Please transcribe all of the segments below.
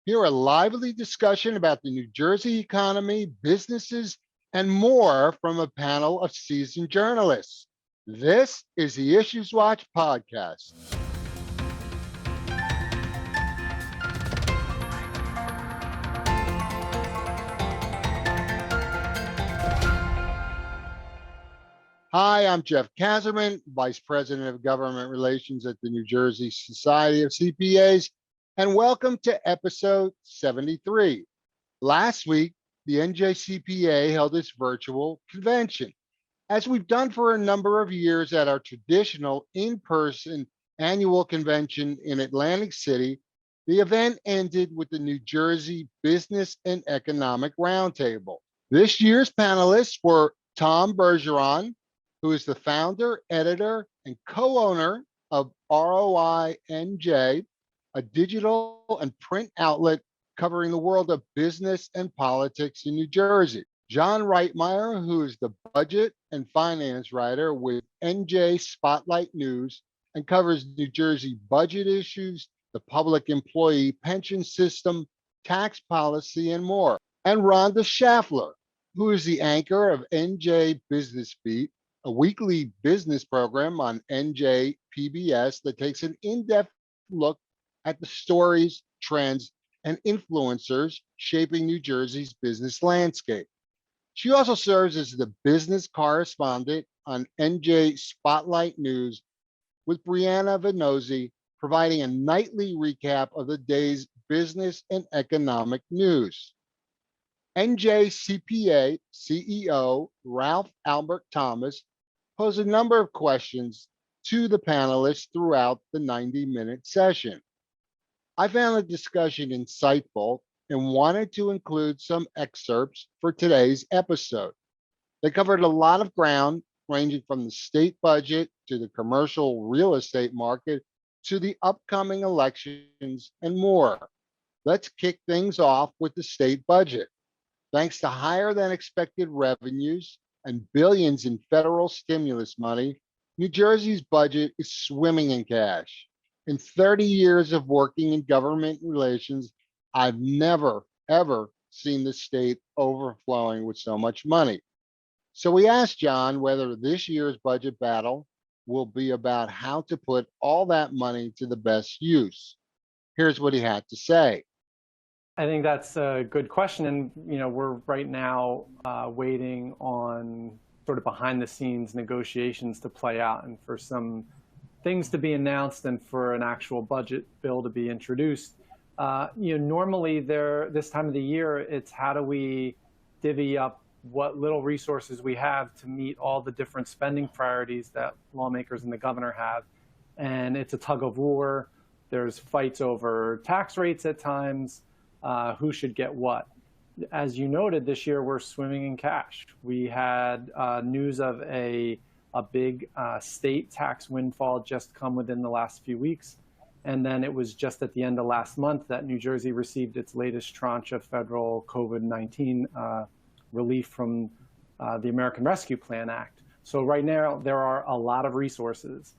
Hear a lively discussion about the New Jersey economy, businesses, and more from a panel of seasoned journalists. This is the Issues Watch podcast. Hi, I'm Jeff Kazerman, Vice President of Government Relations at the New Jersey Society of CPAs, and welcome to episode 73. Last week, the NJCPA held its virtual convention. As we've done for a number of years at our traditional in-person annual convention in Atlantic City, the event ended with the New Jersey Business and Economic Roundtable. This year's panelists were Tom Bergeron, who is the founder, editor, and co-owner of ROI-NJ, a digital and print outlet covering the world of business and politics in New Jersey. John Reitmeyer, who is the budget and finance writer with NJ Spotlight News and covers New Jersey budget issues, the public employee pension system, tax policy, and more. And Rhonda Schaffler, who is the anchor of NJ Business Beat, a weekly business program on NJPBS that takes an in-depth look at the stories, trends, and influencers shaping New Jersey's business landscape. She also serves as the business correspondent on NJ Spotlight News with Brianna Venozzi, providing a nightly recap of the day's business and economic news. NJCPA CEO Ralph Albert Thomas posed a number of questions to the panelists throughout the 90-minute session. I found the discussion insightful and wanted to include some excerpts for today's episode. They covered a lot of ground, ranging from the state budget to the commercial real estate market to the upcoming elections and more. Let's kick things off with the state budget. Thanks to higher than expected revenues and billions in federal stimulus money, New Jersey's budget is swimming in cash. In 30 years of working in government relations, I've never, ever seen the state overflowing with so much money. So we asked John whether this year's budget battle will be about how to put all that money to the best use. Here's what he had to say. I think that's a good question. And, we're right now waiting on sort of behind the scenes negotiations to play out and for some things to be announced and for an actual budget bill to be introduced. Normally this time of the year, it's how do we divvy up what little resources we have to meet all the different spending priorities that lawmakers and the governor have. And it's a tug of war. There's fights over tax rates at times. Who should get what. As you noted, this year we're swimming in cash. We had news of a big state tax windfall just come within the last few weeks. And then it was just at the end of last month that New Jersey received its latest tranche of federal COVID-19 relief from the American Rescue Plan Act. So right now there are a lot of resources.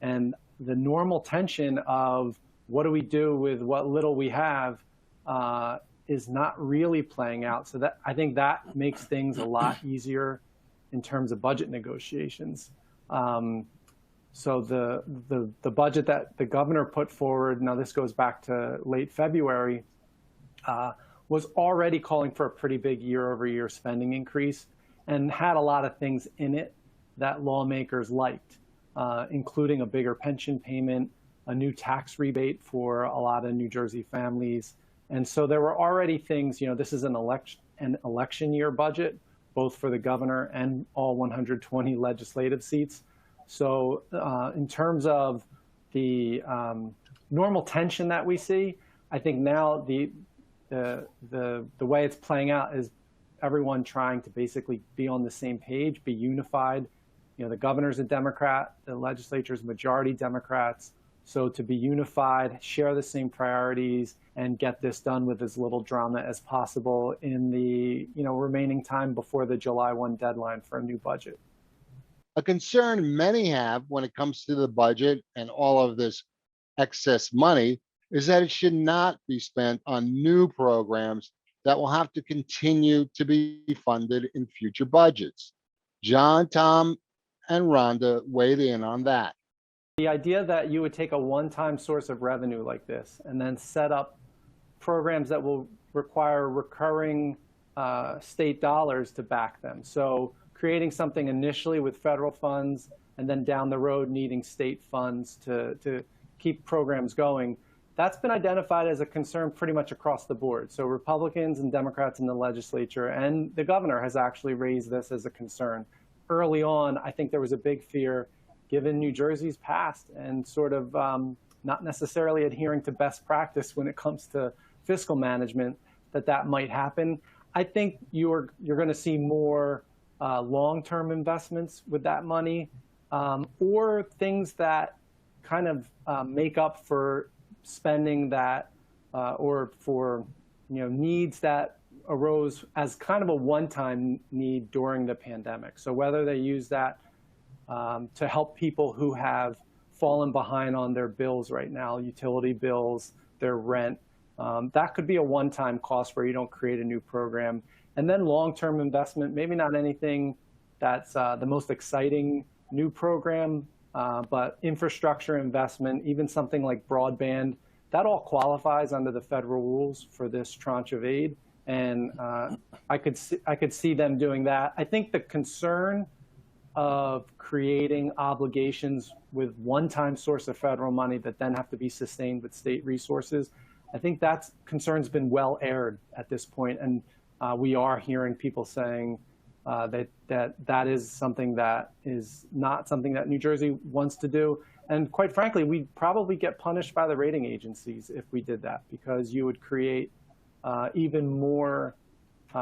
And the normal tension of what do we do with what little we have is not really playing out. So that I think that makes things a lot easier in terms of budget negotiations. So the budget that the governor put forward, now this goes back to late February, was already calling for a pretty big year-over-year spending increase and had a lot of things in it that lawmakers liked, including a bigger pension payment, a new tax rebate for a lot of New Jersey families. And so there were already things, this is an election year budget, both for the governor and all 120 legislative seats. So in terms of the normal tension that we see, I think now the way it's playing out is everyone trying to basically be on the same page, be unified. The governor's a Democrat, the legislature's majority Democrats. So to be unified, share the same priorities, and get this done with as little drama as possible in the remaining time before the July 1 deadline for a new budget. A concern many have when it comes to the budget and all of this excess money is that it should not be spent on new programs that will have to continue to be funded in future budgets. John, Tom, and Rhonda weighed in on that. The idea that you would take a one-time source of revenue like this and then set up programs that will require recurring state dollars to back them. So creating something initially with federal funds and then down the road needing state funds to keep programs going, that's been identified as a concern pretty much across the board. So Republicans and Democrats in the legislature and the governor has actually raised this as a concern. Early on, I think there was a big fear, given New Jersey's past and sort of not necessarily adhering to best practice when it comes to fiscal management, that might happen. I think you're going to see more long-term investments with that money, or things that kind of make up for spending that or for needs that arose as kind of a one-time need during the pandemic. So whether they use that to help people who have fallen behind on their bills right now, utility bills, their rent, that could be a one-time cost where you don't create a new program. And then long-term investment, maybe not anything that's the most exciting new program, but infrastructure investment, even something like broadband, that all qualifies under the federal rules for this tranche of aid. And I could see them doing that. I think the concern of creating obligations with one-time source of federal money that then have to be sustained with state resources, I think that concern's been well aired at this point. And we are hearing people saying that is something that is not something that New Jersey wants to do. And quite frankly, we'd probably get punished by the rating agencies if we did that, because you would create even more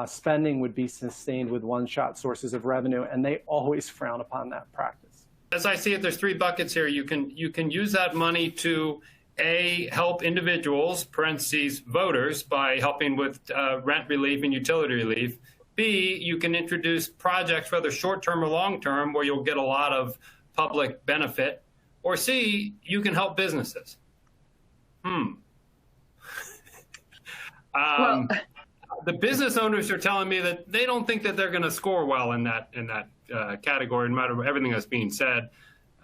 spending would be sustained with one-shot sources of revenue, and they always frown upon that practice. As I see it, there's three buckets here. You can use that money to A, help individuals, parentheses, voters, by helping with rent relief and utility relief. B, you can introduce projects, whether short-term or long-term, where you'll get a lot of public benefit. Or C, you can help businesses. The business owners are telling me that they don't think that they're going to score well in that category, no matter everything that's being said.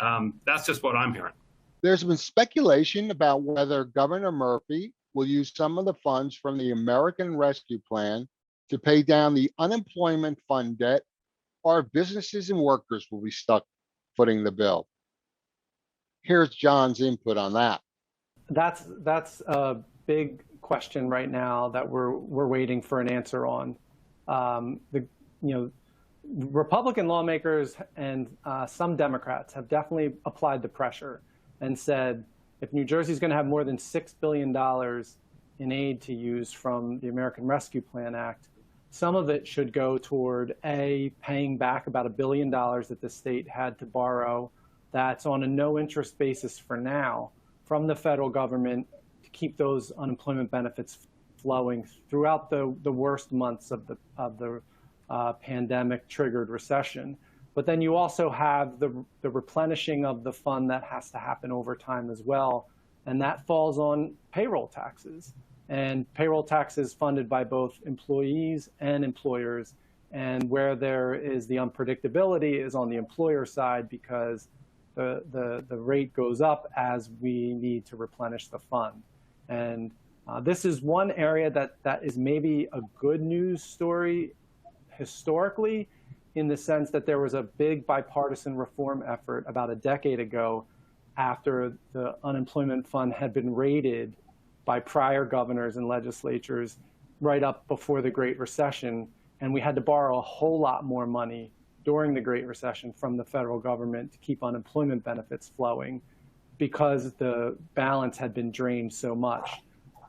That's just what I'm hearing. There's been speculation about whether Governor Murphy will use some of the funds from the American Rescue Plan to pay down the unemployment fund debt, or businesses and workers will be stuck footing the bill. Here's John's input on that. That's a big question right now that we're waiting for an answer on. Republican lawmakers and some Democrats have definitely applied the pressure and said, if New Jersey is going to have more than $6 billion in aid to use from the American Rescue Plan Act, some of it should go toward A, paying back about $1 billion that the state had to borrow. That's on a no interest basis for now from the federal government to keep those unemployment benefits flowing throughout the worst months of the pandemic triggered recession. But then you also have the replenishing of the fund that has to happen over time as well. And that falls on payroll taxes. And payroll taxes funded by both employees and employers. And where there is the unpredictability is on the employer side, because the rate goes up as we need to replenish the fund. And this is one area that is maybe a good news story historically, in the sense that there was a big bipartisan reform effort about a decade ago after the unemployment fund had been raided by prior governors and legislatures right up before the Great Recession. And we had to borrow a whole lot more money during the Great Recession from the federal government to keep unemployment benefits flowing, because the balance had been drained so much.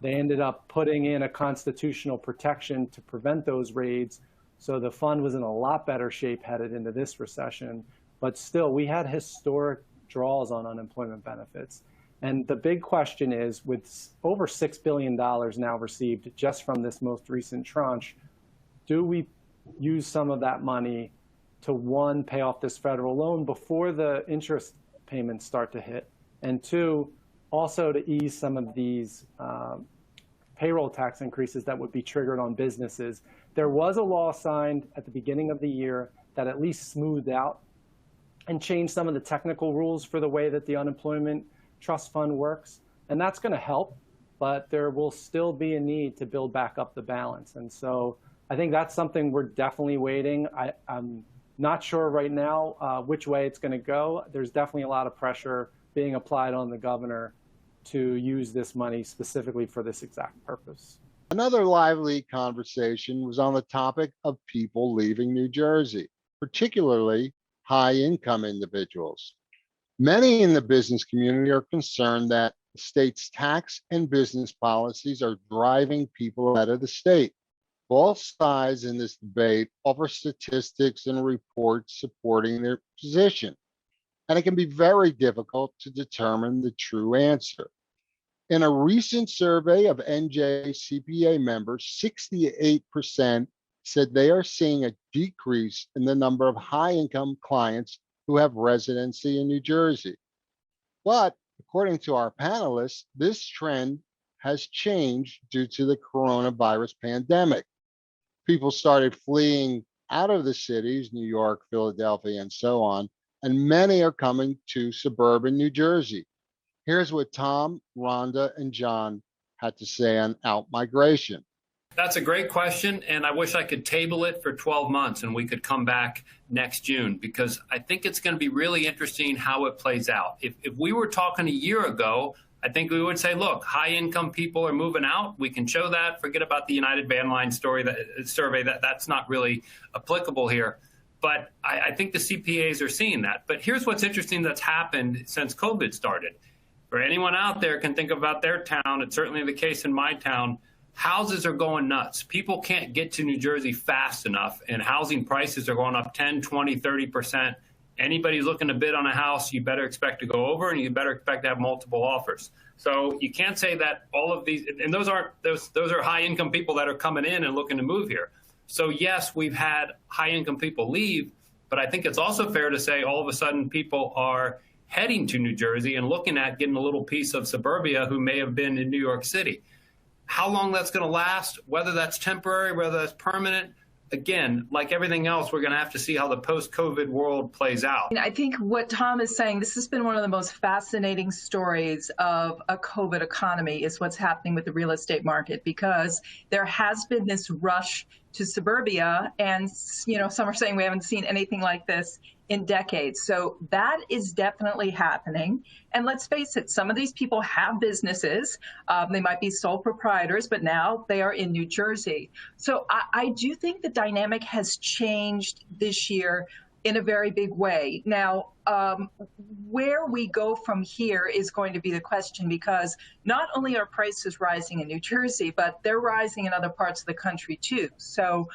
They ended up putting in a constitutional protection to prevent those raids. So the fund was in a lot better shape headed into this recession. But still, we had historic draws on unemployment benefits. And the big question is, with over $6 billion now received just from this most recent tranche, do we use some of that money to, one, pay off this federal loan before the interest payments start to hit, and two, also to ease some of these payroll tax increases that would be triggered on businesses. There was a law signed at the beginning of the year that at least smoothed out and changed some of the technical rules for the way that the unemployment trust fund works. And that's going to help, but there will still be a need to build back up the balance. And so I think that's something we're definitely waiting. I'm not sure right now which way it's going to go. There's definitely a lot of pressure being applied on the governor to use this money specifically for this exact purpose. Another lively conversation was on the topic of people leaving New Jersey, particularly high-income individuals. Many in the business community are concerned that the state's tax and business policies are driving people out of the state. Both sides in this debate offer statistics and reports supporting their position, and it can be very difficult to determine the true answer. In a recent survey of NJCPA members, 68% said they are seeing a decrease in the number of high-income clients who have residency in New Jersey. But according to our panelists, this trend has changed due to the coronavirus pandemic. People started fleeing out of the cities, New York, Philadelphia, and so on, and many are coming to suburban New Jersey. Here's what Tom, Rhonda, and John had to say on outmigration. That's a great question, and I wish I could table it for 12 months and we could come back next June, because I think it's going to be really interesting how it plays out. If we were talking a year ago, I think we would say, look, high-income people are moving out. We can show that. Forget about the United Van Line survey. That's not really applicable here. But I think the CPAs are seeing that. But here's what's interesting that's happened since COVID started. For anyone out there can think about their town, it's certainly the case in my town, houses are going nuts. People can't get to New Jersey fast enough, and housing prices are going up 10, 20, 30%. Anybody looking to bid on a house, you better expect to go over, and you better expect to have multiple offers. So you can't say that all of these, and those are high-income people that are coming in and looking to move here. So yes, we've had high-income people leave, but I think it's also fair to say all of a sudden people are heading to New Jersey and looking at getting a little piece of suburbia who may have been in New York City. How long that's going to last, whether that's temporary, whether that's permanent, again, like everything else, we're going to have to see how the post-COVID world plays out. I think what Tom is saying, this has been one of the most fascinating stories of a COVID economy, is what's happening with the real estate market, because there has been this rush to suburbia, and some are saying we haven't seen anything like this in decades. So that is definitely happening. And let's face it, some of these people have businesses. They might be sole proprietors, but now they are in New Jersey. So I do think the dynamic has changed this year in a very big way. Now, where we go from here is going to be the question, because not only are prices rising in New Jersey, but they're rising in other parts of the country too. So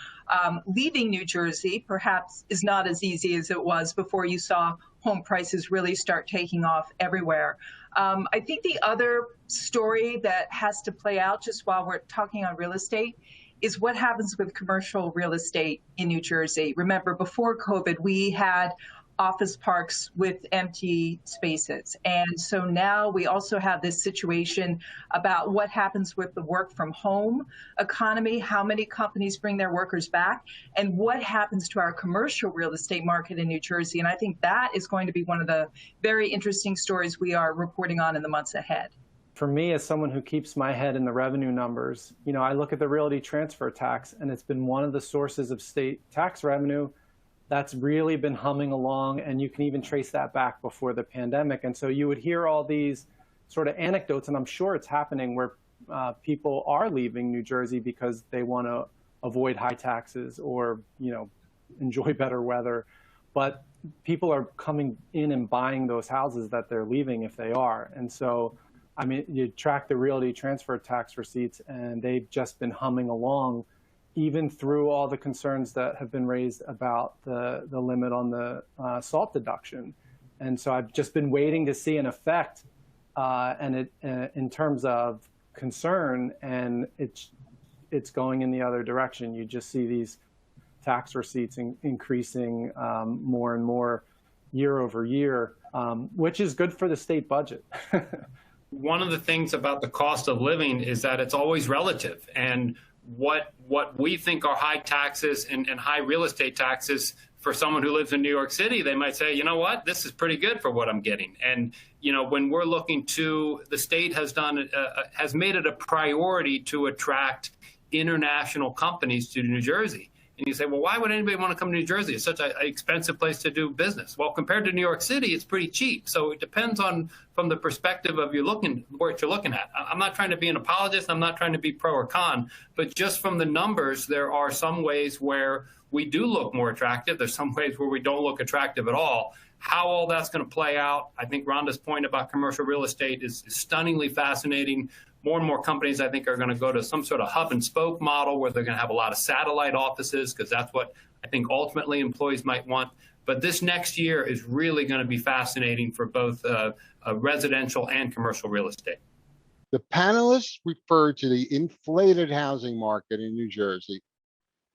leaving New Jersey perhaps is not as easy as it was before you saw home prices really start taking off everywhere. I think the other story that has to play out, just while we're talking on real estate, is what happens with commercial real estate in New Jersey. Remember, before COVID, we had office parks with empty spaces. And so now we also have this situation about what happens with the work from home economy, how many companies bring their workers back, and what happens to our commercial real estate market in New Jersey. And I think that is going to be one of the very interesting stories we are reporting on in the months ahead. For me, as someone who keeps my head in the revenue numbers, I look at the realty transfer tax, and it's been one of the sources of state tax revenue that's really been humming along, and you can even trace that back before the pandemic. And so you would hear all these sort of anecdotes, and I'm sure it's happening, where people are leaving New Jersey because they want to avoid high taxes or enjoy better weather. But people are coming in and buying those houses that they're leaving if they are. And so you track the realty transfer tax receipts, and they've just been humming along, even through all the concerns that have been raised about the limit on the SALT deduction. And so I've just been waiting to see an effect in terms of concern, and it's going in the other direction. You just see these tax receipts increasing more and more year over year, which is good for the state budget. one of the things about the cost of living is that it's always relative. And what we think are high taxes and high real estate taxes for someone who lives in New York City, they might say, you know what, this is pretty good for what I'm getting. And, you know, when we're looking to, the state has made it a priority to attract international companies to New Jersey. And you say, well, why would anybody want to come to New Jersey? It's such an expensive place to do business. Well, compared to New York City, it's pretty cheap. So it depends on, from the perspective of what you're looking at. I'm not trying to be an apologist. I'm not trying to be pro or con, but just from the numbers, there are some ways where we do look more attractive. There's some ways where we don't look attractive at all. How all that's going to play out, I think Rhonda's point about commercial real estate is stunningly fascinating. More and more companies, I think, are going to go to some sort of hub and spoke model where they're going to have a lot of satellite offices, because that's what I think ultimately employees might want. But this next year is really going to be fascinating for both residential and commercial real estate. The panelists referred to the inflated housing market in New Jersey.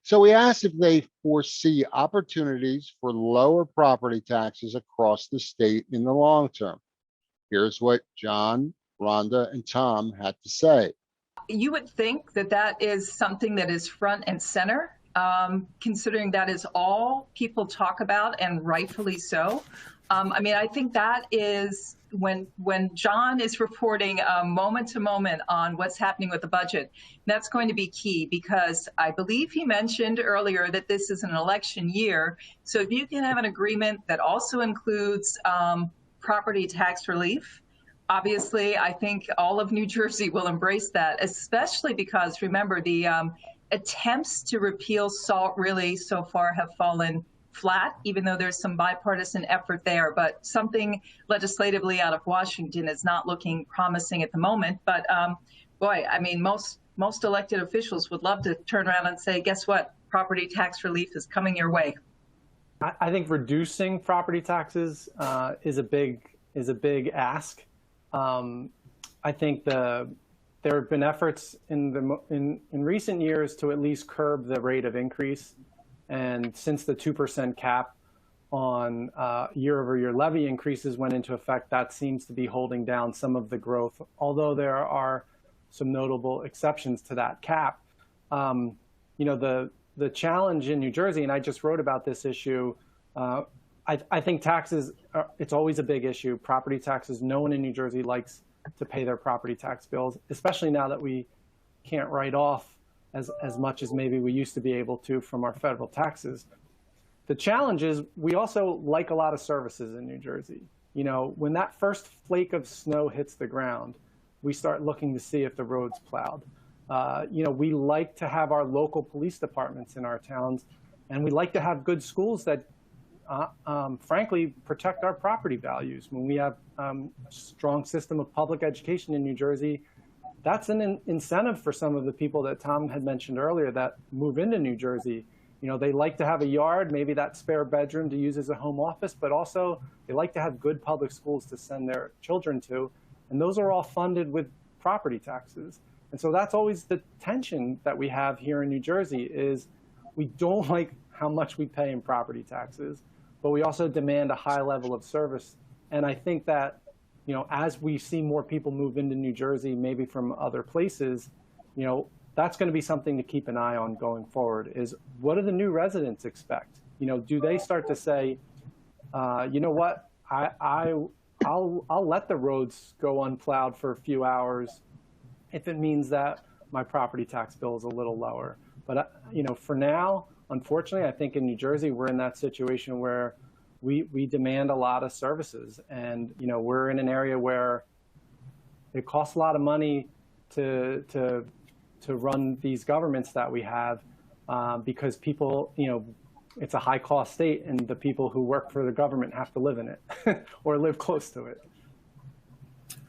So we asked if they foresee opportunities for lower property taxes across the state in the long term. Here's what John, Rhonda, and Tom had to say. You would think that that is something that is front and center, considering that is all people talk about, and rightfully so. I mean, I think that is when John is reporting moment to moment on what's happening with the budget, that's going to be key, because I believe he mentioned earlier that this is an election year. So if you can have an agreement that also includes property tax relief, obviously, I think all of New Jersey will embrace that, especially because, remember, the attempts to repeal SALT really so far have fallen flat, even though there's some bipartisan effort there. But something legislatively out of Washington is not looking promising at the moment. But boy, I mean, most elected officials would love to turn around and say, guess what? Property tax relief is coming your way. I think reducing property taxes is a big ask. I think there have been efforts in recent years to at least curb the rate of increase. And since the 2% cap on year-over-year levy increases went into effect, that seems to be holding down some of the growth, although there are some notable exceptions to that cap. You know, the challenge in New Jersey, and I just wrote about this issue, I think taxes, it's always a big issue. Property taxes, no one in New Jersey likes to pay their property tax bills, especially now that we can't write off as much as maybe we used to be able to from our federal taxes. The challenge is we also like a lot of services in New Jersey. You know, when that first flake of snow hits the ground, we start looking to see if the road's plowed. You know, we like to have our local police departments in our towns, and we like to have good schools that frankly, protect our property values. When we have a strong system of public education in New Jersey, that's an incentive for some of the people that Tom had mentioned earlier that move into New Jersey. You know, they like to have a yard, maybe that spare bedroom to use as a home office, but also they like to have good public schools to send their children to. And those are all funded with property taxes. And so that's always the tension that we have here in New Jersey is we don't like how much we pay in property taxes, but we also demand a high level of service. And I think that, you know, as we see more people move into New Jersey, maybe from other places, you know, that's going to be something to keep an eye on going forward is what do the new residents expect? You know, do they start to say, you know what, I'll let the roads go unplowed for a few hours if it means that my property tax bill is a little lower. But, you know, for now, unfortunately, I think in New Jersey, we're in that situation where we demand a lot of services. And, you know, we're in an area where it costs a lot of money to run these governments that we have because people, you know, it's a high cost state and the people who work for the government have to live in it or live close to it.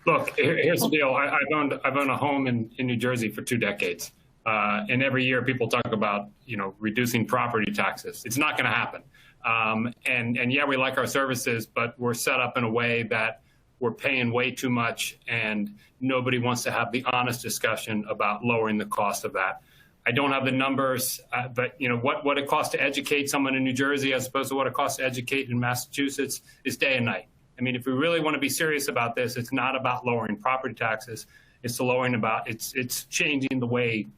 Look, here's the deal. I've owned a home in New Jersey for 2 decades. And every year people talk about, you know, reducing property taxes. It's not going to happen. And yeah, we like our services, but we're set up in a way that we're paying way too much and nobody wants to have the honest discussion about lowering the cost of that. I don't have the numbers, but you know, what it costs to educate someone in New Jersey as opposed to what it costs to educate in Massachusetts is day and night. I mean, if we really want to be serious about this, it's not about lowering property taxes. It's it's changing the way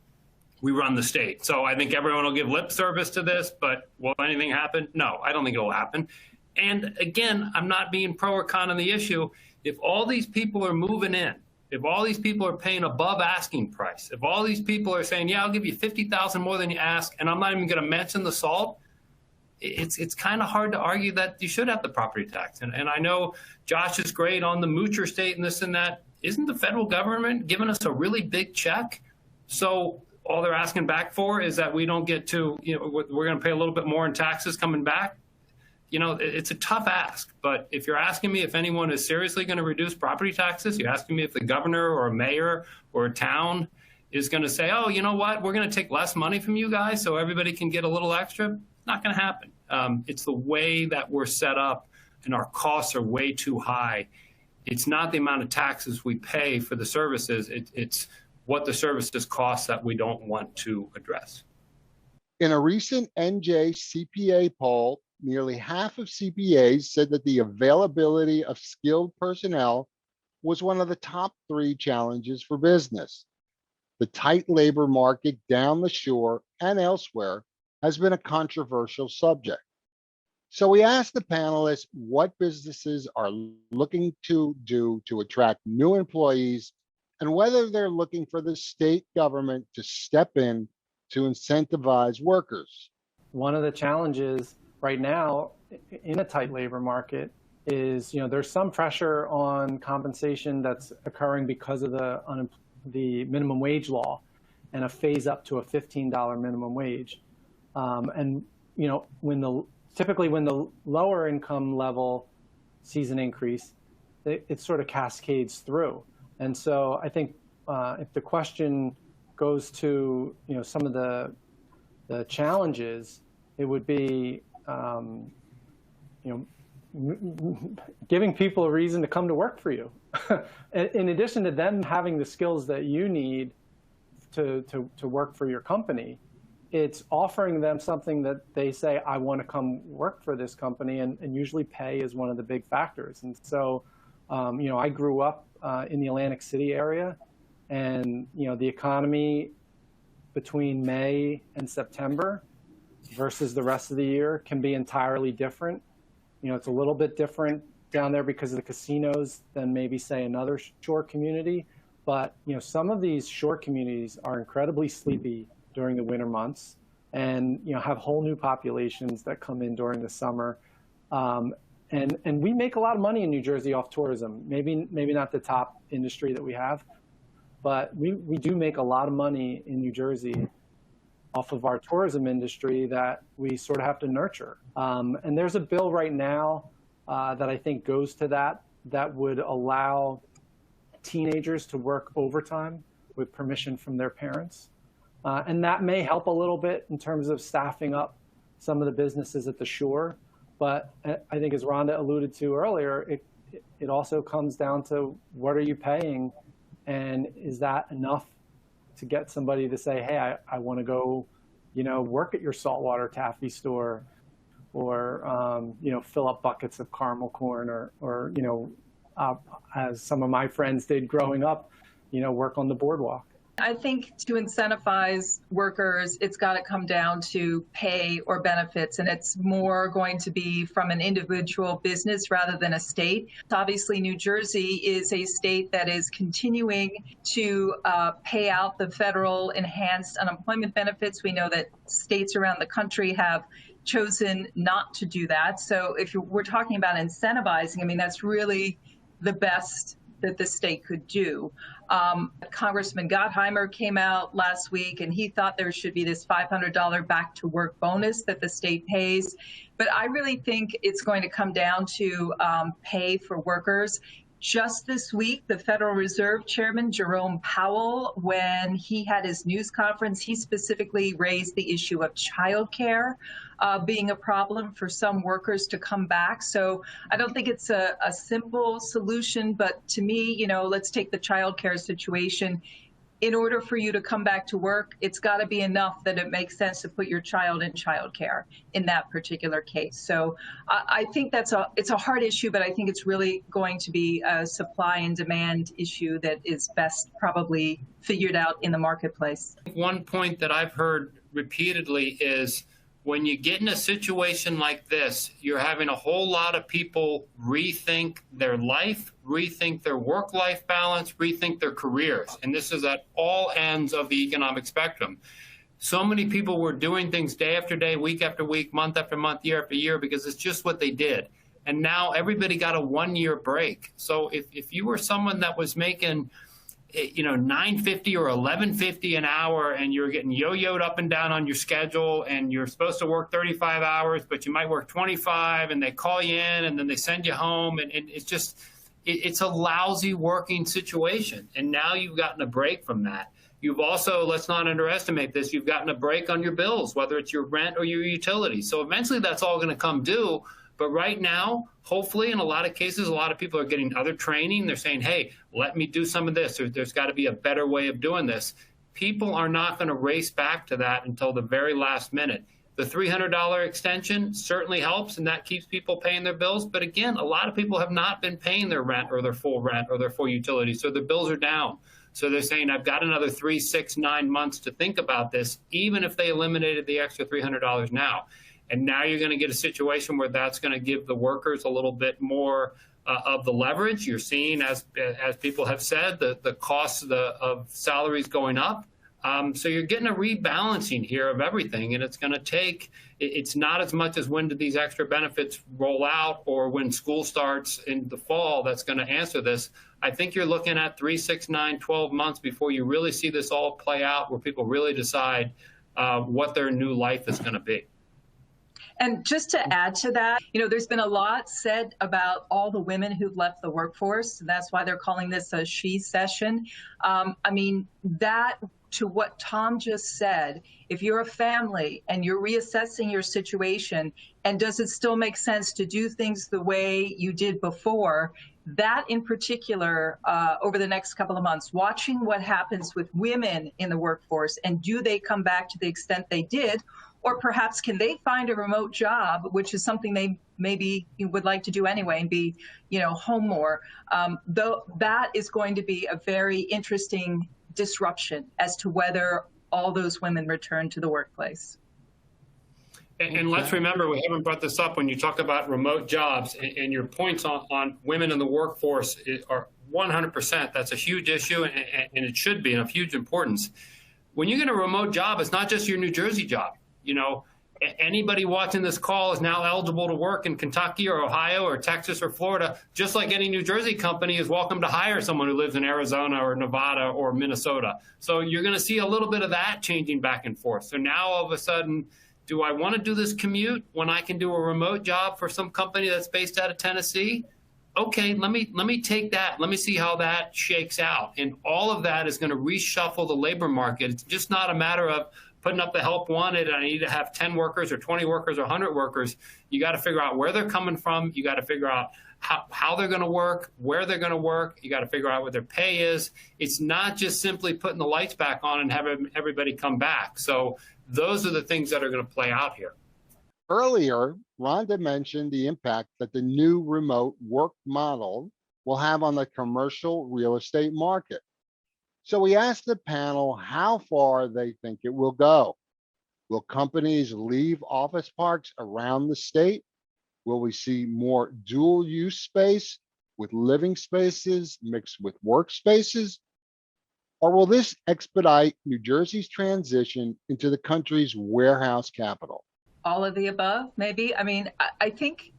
we run the state. So I think everyone will give lip service to this, but will anything happen? No, I don't think it will happen. And again, I'm not being pro or con on the issue. If all these people are moving in, if all these people are paying above asking price, if all these people are saying, yeah, I'll give you $50,000 more than you ask, and I'm not even going to mention the salt, it's kind of hard to argue that you should have the property tax. And I know Josh is great on the moocher state and this and that. Isn't the federal government giving us a really big check? So all they're asking back for is that we don't get to, we're going to pay a little bit more in taxes coming back. It's a tough ask. But if you're asking me if anyone is seriously going to reduce property taxes, you're asking me if the governor or a mayor or a town is going to say, oh, you know what, we're going to take less money from you guys so everybody can get a little extra. Not going to happen. It's the way that we're set up, and our costs are way too high. It's not the amount of taxes we pay for the services. It's what the services cost that we don't want to address. In a recent NJCPA poll, nearly half of CPAs said that the availability of skilled personnel was one of the top 3 challenges for business. The tight labor market down the shore and elsewhere has been a controversial subject. So we asked the panelists what businesses are looking to do to attract new employees and whether they're looking for the state government to step in to incentivize workers. One of the challenges right now in a tight labor market is, there's some pressure on compensation that's occurring because of the minimum wage law and a phase up to a $15 minimum wage. Typically when the lower income level sees an increase, it sort of cascades through. And so I think if the question goes to some of the challenges, it would be giving people a reason to come to work for you. In addition to them having the skills that you need to work for your company, it's offering them something that they say, I want to come work for this company, and usually pay is one of the big factors. And so, I grew up in the Atlantic City area, and, the economy between May and September versus the rest of the year can be entirely different. It's a little bit different down there because of the casinos than maybe, say, another shore community. But, some of these shore communities are incredibly sleepy during the winter months, and have whole new populations that come in during the summer. And we make a lot of money in New Jersey off tourism. Maybe not the top industry that we have, but we do make a lot of money in New Jersey off of our tourism industry that we sort of have to nurture. And there's a bill right now that I think goes to that would allow teenagers to work overtime with permission from their parents. And that may help a little bit in terms of staffing up some of the businesses at the shore. But I think, as Rhonda alluded to earlier, it also comes down to what are you paying, and is that enough to get somebody to say, hey, I want to go, work at your saltwater taffy store, or fill up buckets of caramel corn, or as some of my friends did growing up, work on the boardwalk. I think to incentivize workers, it's got to come down to pay or benefits, and it's more going to be from an individual business rather than a state. Obviously, New Jersey is a state that is continuing to pay out the federal enhanced unemployment benefits. We know that states around the country have chosen not to do that. So if we're talking about incentivizing, that's really the best that the state could do. Congressman Gottheimer came out last week, and he thought there should be this $500 back to work bonus that the state pays. But I really think it's going to come down to pay for workers. Just this week, the Federal Reserve Chairman, Jerome Powell, when he had his news conference, he specifically raised the issue of childcare being a problem for some workers to come back. So I don't think it's a simple solution, but to me, let's take the childcare situation. in order for you to come back to work, it's got to be enough that it makes sense to put your child in childcare in that particular case. So I think it's a hard issue, but I think it's really going to be a supply and demand issue that is best probably figured out in the marketplace. One point that I've heard repeatedly is when you get in a situation like this, you're having a whole lot of people rethink their life, rethink their work-life balance, rethink their careers. And this is at all ends of the economic spectrum. So many people were doing things day after day, week after week, month after month, year after year, because it's just what they did. And now everybody got a 1-year break. So if you were someone that was making $9.50 or $11.50 an hour, and you're getting yo-yoed up and down on your schedule, and you're supposed to work 35 hours, but you might work 25, and they call you in, and then they send you home, and it's a lousy working situation. And now you've gotten a break from that. You've also, let's not underestimate this, you've gotten a break on your bills, whether it's your rent or your utilities. So eventually that's all going to come due. But right now, hopefully, in a lot of cases, a lot of people are getting other training. They're saying, hey, let me do some of this. There's got to be a better way of doing this. People are not going to race back to that until the very last minute. The $300 extension certainly helps, and that keeps people paying their bills. But again, a lot of people have not been paying their rent or their full utilities, so their bills are down. So they're saying, I've got another 3, 6, 9 months to think about this, even if they eliminated the extra $300 now. And now you're going to get a situation where that's going to give the workers a little bit more of the leverage. You're seeing, as people have said, the cost of salaries going up. So you're getting a rebalancing here of everything, and it's going to take, it's not as much as when do these extra benefits roll out or when school starts in the fall that's going to answer this. I think you're looking at 3, 6, 9, 12 months before you really see this all play out, where people really decide what their new life is going to be. And just to add to that, there's been a lot said about all the women who've left the workforce. That's why they're calling this a she session. That, to what Tom just said, if you're a family and you're reassessing your situation, and does it still make sense to do things the way you did before, that in particular, over the next couple of months, watching what happens with women in the workforce, and do they come back to the extent they did, or perhaps can they find a remote job, which is something they maybe would like to do anyway and be, home more. Though that is going to be a very interesting disruption as to whether all those women return to the workplace. And let's remember, we haven't brought this up when you talk about remote jobs, and your points on women in the workforce are 100%. That's a huge issue, and it should be of huge importance. When you get a remote job, it's not just your New Jersey job. Anybody watching this call is now eligible to work in Kentucky or Ohio or Texas or Florida, just like any New Jersey company is welcome to hire someone who lives in Arizona or Nevada or Minnesota. So you're going to see a little bit of that changing back and forth. So now all of a sudden, do I want to do this commute when I can do a remote job for some company that's based out of Tennessee? Okay, let me take that. Let me see how that shakes out. And all of that is going to reshuffle the labor market. It's just not a matter of putting up the help wanted, and I need to have 10 workers or 20 workers or 100 workers. You got to figure out where they're coming from. You got to figure out how they're going to work, where they're going to work. You got to figure out what their pay is. It's not just simply putting the lights back on and having everybody come back. So those are the things that are going to play out here. Earlier, Rhonda mentioned the impact that the new remote work model will have on the commercial real estate market. So we asked the panel how far they think it will go. Will companies leave office parks around the state? Will we see more dual use space with living spaces mixed with workspaces? Or will this expedite New Jersey's transition into the country's warehouse capital? All of the above, maybe. I think,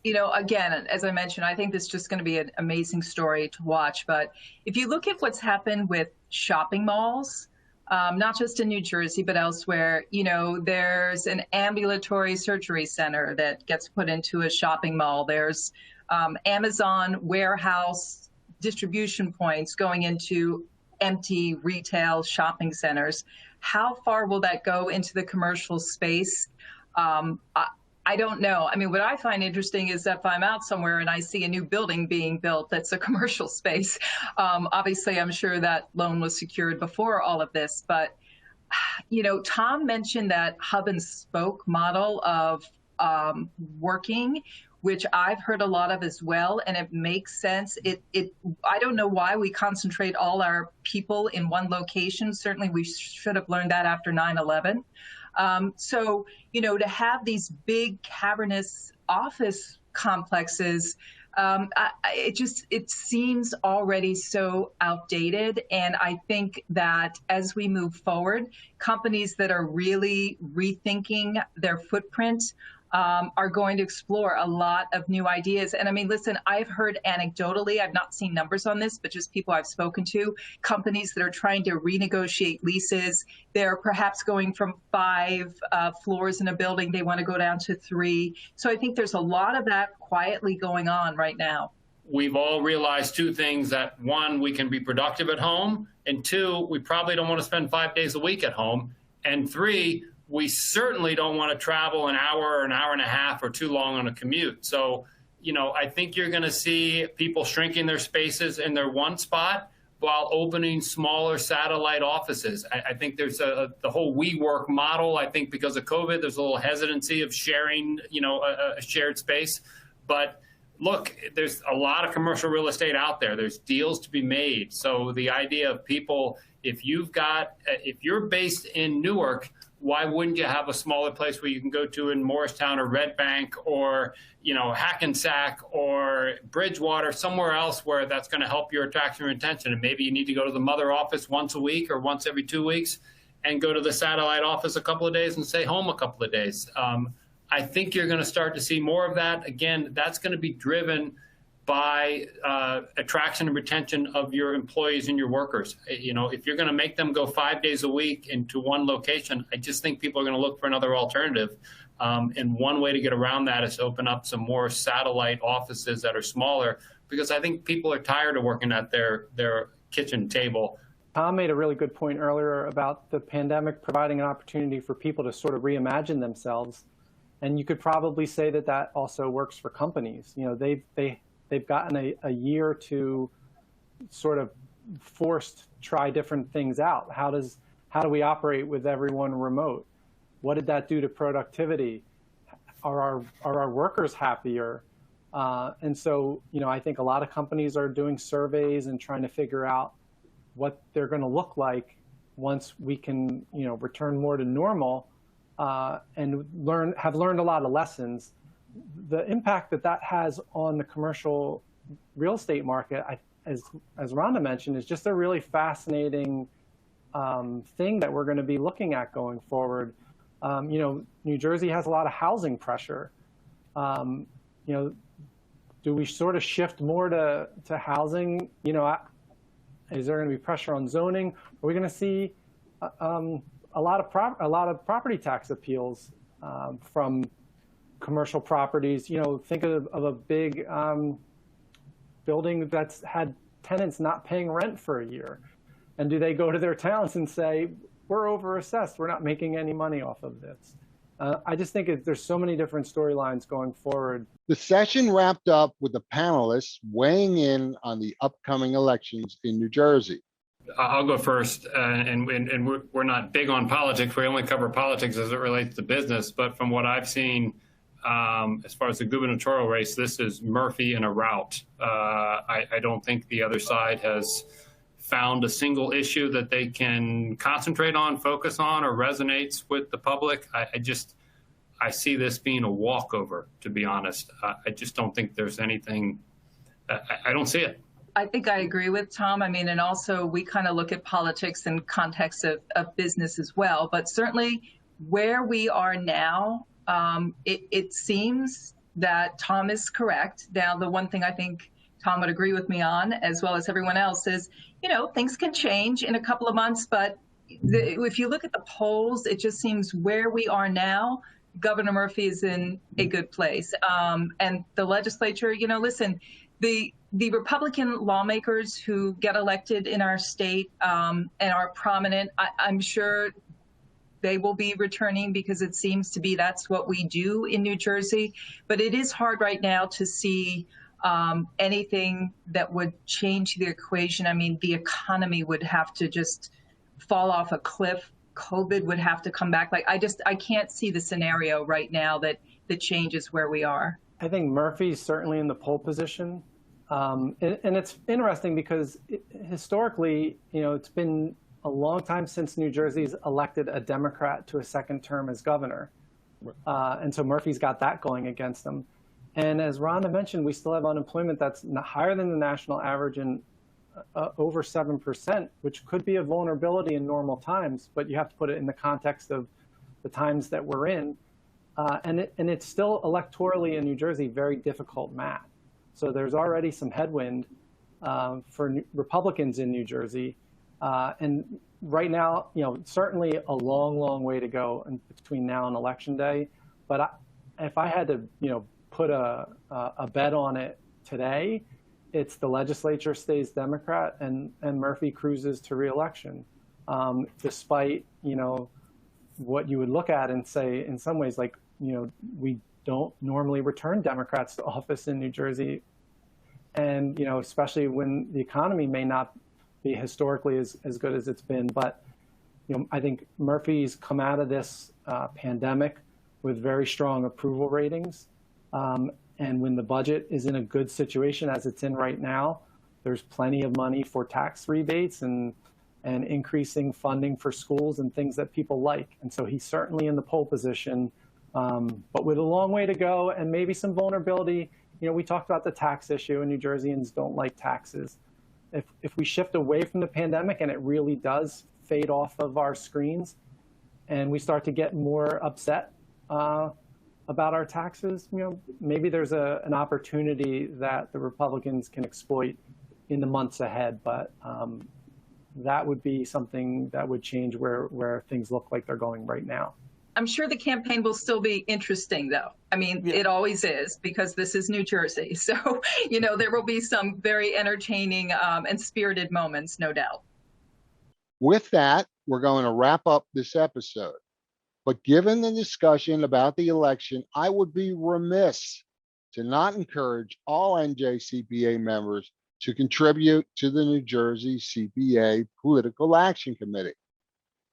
again, as I mentioned, I think this is just going to be an amazing story to watch. But if you look at what's happened with shopping malls, not just in New Jersey, but elsewhere, there's an ambulatory surgery center that gets put into a shopping mall. There's Amazon warehouse distribution points going into empty retail shopping centers. How far will that go into the commercial space? I don't know. I mean, what I find interesting is if I'm out somewhere and I see a new building being built that's a commercial space, obviously I'm sure that loan was secured before all of this, but Tom mentioned that hub and spoke model of working, which I've heard a lot of as well, and it makes sense. I don't know why we concentrate all our people in one location. Certainly we should have learned that after 9/11. So, to have these big cavernous office complexes, it seems already so outdated. And I think that as we move forward, companies that are really rethinking their footprint are going to explore a lot of new ideas. And I mean, listen, I've heard anecdotally, I've not seen numbers on this, but just people I've spoken to, companies that are trying to renegotiate leases. They're perhaps going from 5 floors in a building, they want to go down to 3. So I think there's a lot of that quietly going on right now. We've all realized 2 things: that 1, we can be productive at home, and 2, we probably don't want to spend 5 days a week at home, and 3, we certainly don't want to travel an hour or an hour and a half or too long on a commute. So, I think you're going to see people shrinking their spaces in their one spot while opening smaller satellite offices. I think there's the whole WeWork model. I think because of COVID, there's a little hesitancy of sharing, a shared space. But look, there's a lot of commercial real estate out there. There's deals to be made. So the idea of people, if you're based in Newark, why wouldn't you have a smaller place where you can go to in Morristown or Red Bank or, Hackensack or Bridgewater, somewhere else where that's going to help your attraction and retention? And maybe you need to go to the mother office once a week or once every 2 weeks and go to the satellite office a couple of days and stay home a couple of days. I think you're going to start to see more of that. Again, that's going to be driven by attraction and retention of your employees and your workers. If you're going to make them go 5 days a week into one location, I just think people are going to look for another alternative. And one way to get around that is to open up some more satellite offices that are smaller, because I think people are tired of working at their kitchen table. Tom made a really good point earlier about the pandemic providing an opportunity for people to sort of reimagine themselves. And you could probably say that also works for companies. They've gotten a year to sort of forced try different things out. How do we operate with everyone remote? What did that do to productivity? Are our workers happier? And so, I think a lot of companies are doing surveys and trying to figure out what they're going to look like once we can, return more to normal, and have learned a lot of lessons. The impact that has on the commercial real estate market, as Rhonda mentioned, is just a really fascinating thing that we're going to be looking at going forward. New Jersey has a lot of housing pressure. Do we sort of shift more to housing? Is there going to be pressure on zoning? Are we going to see a lot of property tax appeals from commercial properties? Think of a big building that's had tenants not paying rent for a year. And do they go to their towns and say, we're overassessed, we're not making any money off of this? I just think there's so many different storylines going forward. The session wrapped up with the panelists weighing in on the upcoming elections in New Jersey. I'll go first, and we're not big on politics. We only cover politics as it relates to business. But from what I've seen, as far as the gubernatorial race, this is Murphy in a rout. I don't think the other side has found a single issue that they can concentrate on, focus on, or resonates with the public. I see this being a walkover, to be honest. I just don't think there's anything. I don't see it. I think I agree with Tom. I mean, and also we kind of look at politics in context of business as well. But certainly where we are now, it seems that Tom is correct. Now, the one thing I think Tom would agree with me on, as well as everyone else, is, things can change in a couple of months. But if you look at the polls, it just seems where we are now, Governor Murphy is in a good place. And the legislature, listen, the Republican lawmakers who get elected in our state and are prominent, I'm sure they will be returning because it seems to be that's what we do in New Jersey. But it is hard right now to see anything that would change the equation. I mean, the economy would have to just fall off a cliff. COVID would have to come back. Like, I can't see the scenario right now that changes where we are. I think Murphy's certainly in the pole position. And it's interesting because historically, it's been a long time since New Jersey's elected a Democrat to a second term as governor. And so Murphy's got that going against them. And as Rhonda mentioned, we still have unemployment that's higher than the national average and over 7%, which could be a vulnerability in normal times, but you have to put it in the context of the times that we're in. And it's still electorally in New Jersey very difficult math. So there's already some headwind for Republicans in New Jersey. And right now, certainly a long, long way to go between now and Election Day. But if I had to, put a bet on it today, it's the legislature stays Democrat and Murphy cruises to reelection, despite, what you would look at and say, in some ways, like, we don't normally return Democrats to office in New Jersey. And, especially when the economy may not be historically as good as it's been. But, I think Murphy's come out of this pandemic with very strong approval ratings. And when the budget is in a good situation, as it's in right now, there's plenty of money for tax rebates and increasing funding for schools and things that people like. And so he's certainly in the pole position, but with a long way to go and maybe some vulnerability. We talked about the tax issue, and New Jerseyans don't like taxes. If we shift away from the pandemic and it really does fade off of our screens and we start to get more upset about our taxes, maybe there's an opportunity that the Republicans can exploit in the months ahead. But that would be something that would change where things look like they're going right now. I'm sure the campaign will still be interesting, though. I mean, It always is, because this is New Jersey. So, there will be some very entertaining and spirited moments, no doubt. With that, we're going to wrap up this episode. But given the discussion about the election, I would be remiss to not encourage all NJCPA members to contribute to the New Jersey CPA Political Action Committee.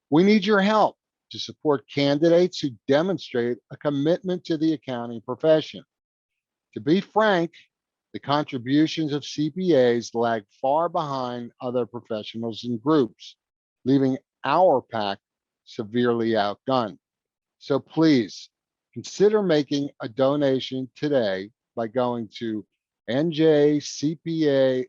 We need your help to support candidates who demonstrate a commitment to the accounting profession. To be frank, the contributions of CPAs lag far behind other professionals and groups, leaving our PAC severely outgunned. So please consider making a donation today by going to njcpa.org/PAC.